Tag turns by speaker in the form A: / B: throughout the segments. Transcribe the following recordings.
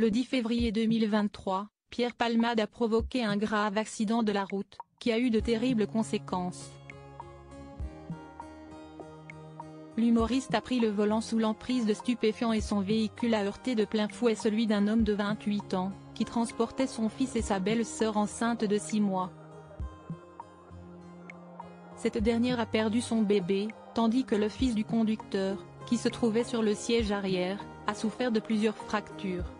A: Le 10 février 2023, Pierre Palmade a provoqué un grave accident de la route, qui a eu de terribles conséquences. L'humoriste a pris le volant sous l'emprise de stupéfiants et son véhicule a heurté de plein fouet celui d'un homme de 28 ans, qui transportait son fils et sa belle-sœur enceinte de 6 mois. Cette dernière a perdu son bébé, tandis que le fils du conducteur, qui se trouvait sur le siège arrière, a souffert de plusieurs fractures.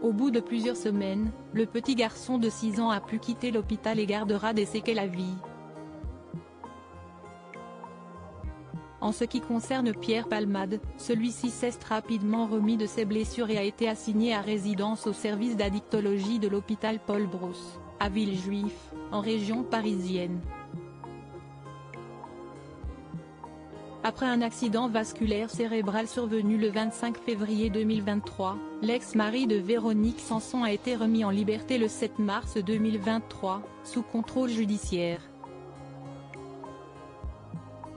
A: Au bout de plusieurs semaines, le petit garçon de 6 ans a pu quitter l'hôpital et gardera des séquelles à vie. En ce qui concerne Pierre Palmade, celui-ci s'est rapidement remis de ses blessures et a été assigné à résidence au service d'addictologie de l'hôpital Paul Brousse, à Villejuif, en région parisienne. Après un accident vasculaire cérébral survenu le 25 février 2023, l'ex-mari de Véronique Sanson a été remis en liberté le 7 mars 2023, sous contrôle judiciaire.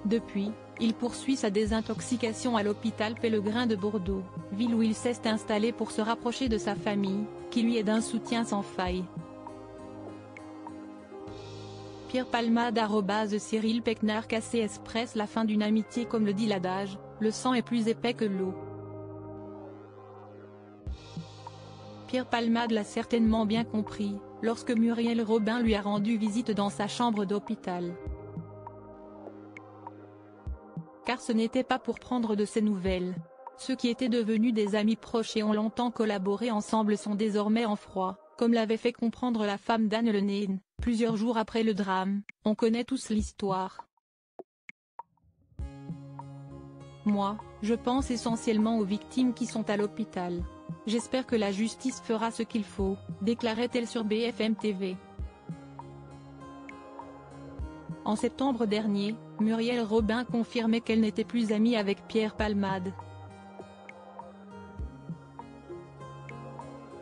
A: Depuis, il poursuit sa désintoxication à l'hôpital Pellegrin de Bordeaux, ville où il s'est installé pour se rapprocher de sa famille, qui lui est d'un soutien sans faille. Pierre Palmade @Cyril Pechnard KC expresse la fin d'une amitié comme le dit l'adage, le sang est plus épais que l'eau. Pierre Palmade l'a certainement bien compris, lorsque Muriel Robin lui a rendu visite dans sa chambre d'hôpital. Car ce n'était pas pour prendre de ses nouvelles. Ceux qui étaient devenus des amis proches et ont longtemps collaboré ensemble sont désormais en froid, comme l'avait fait comprendre la femme d'Anne Lenain, plusieurs jours après le drame. On connaît tous l'histoire. Moi, je pense essentiellement aux victimes qui sont à l'hôpital. J'espère que la justice fera ce qu'il faut, déclarait-elle sur BFM TV. En septembre dernier, Muriel Robin confirmait qu'elle n'était plus amie avec Pierre Palmade.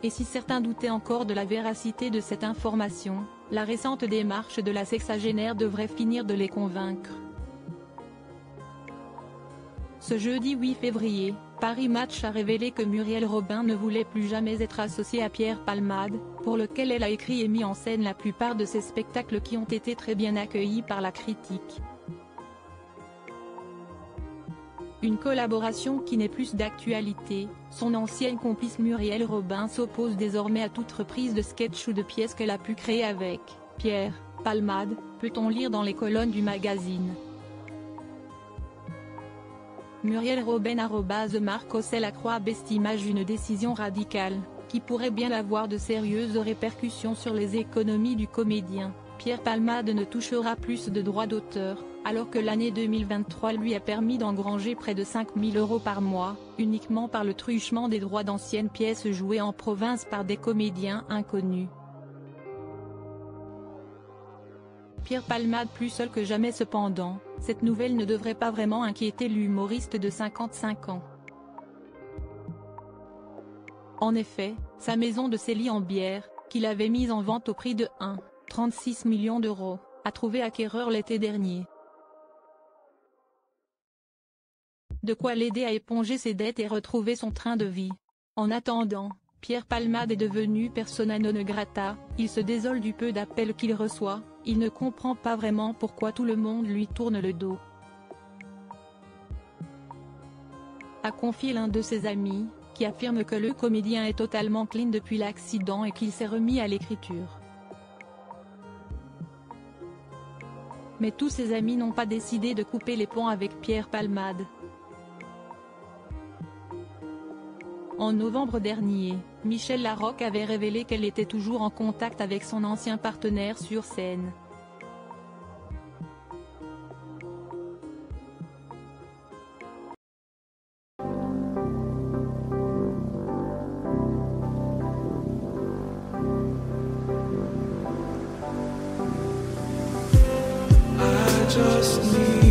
A: Et si certains doutaient encore de la véracité de cette information, la récente démarche de la sexagénaire devrait finir de les convaincre. Ce jeudi 8 février, Paris Match a révélé que Muriel Robin ne voulait plus jamais être associée à Pierre Palmade, pour lequel elle a écrit et mis en scène la plupart de ses spectacles qui ont été très bien accueillis par la critique. Une collaboration qui n'est plus d'actualité, son ancienne complice Muriel Robin s'oppose désormais à toute reprise de sketch ou de pièces qu'elle a pu créer avec Pierre Palmade, peut-on lire dans les colonnes du magazine. Muriel Robin @Marc Ossel Lacroix estimage une décision radicale, qui pourrait bien avoir de sérieuses répercussions sur les économies du comédien. Pierre Palmade ne touchera plus de droits d'auteur, alors que l'année 2023 lui a permis d'engranger près de 5 000 € par mois, uniquement par le truchement des droits d'anciennes pièces jouées en province par des comédiens inconnus. Pierre Palmade plus seul que jamais cependant, cette nouvelle ne devrait pas vraiment inquiéter l'humoriste de 55 ans. En effet, sa maison de Célie-en-Bière, qu'il avait mise en vente au prix de 1,36 million €, a trouvé acquéreur l'été dernier. De quoi l'aider à éponger ses dettes et retrouver son train de vie. En attendant, Pierre Palmade est devenu persona non grata, il se désole du peu d'appels qu'il reçoit, il ne comprend pas vraiment pourquoi tout le monde lui tourne le dos. A confié l'un de ses amis, qui affirme que le comédien est totalement clean depuis l'accident et qu'il s'est remis à l'écriture. Mais tous ses amis n'ont pas décidé de couper les ponts avec Pierre Palmade. En novembre dernier, Michel Larocque avait révélé qu'elle était toujours en contact avec son ancien partenaire sur scène.
B: I just need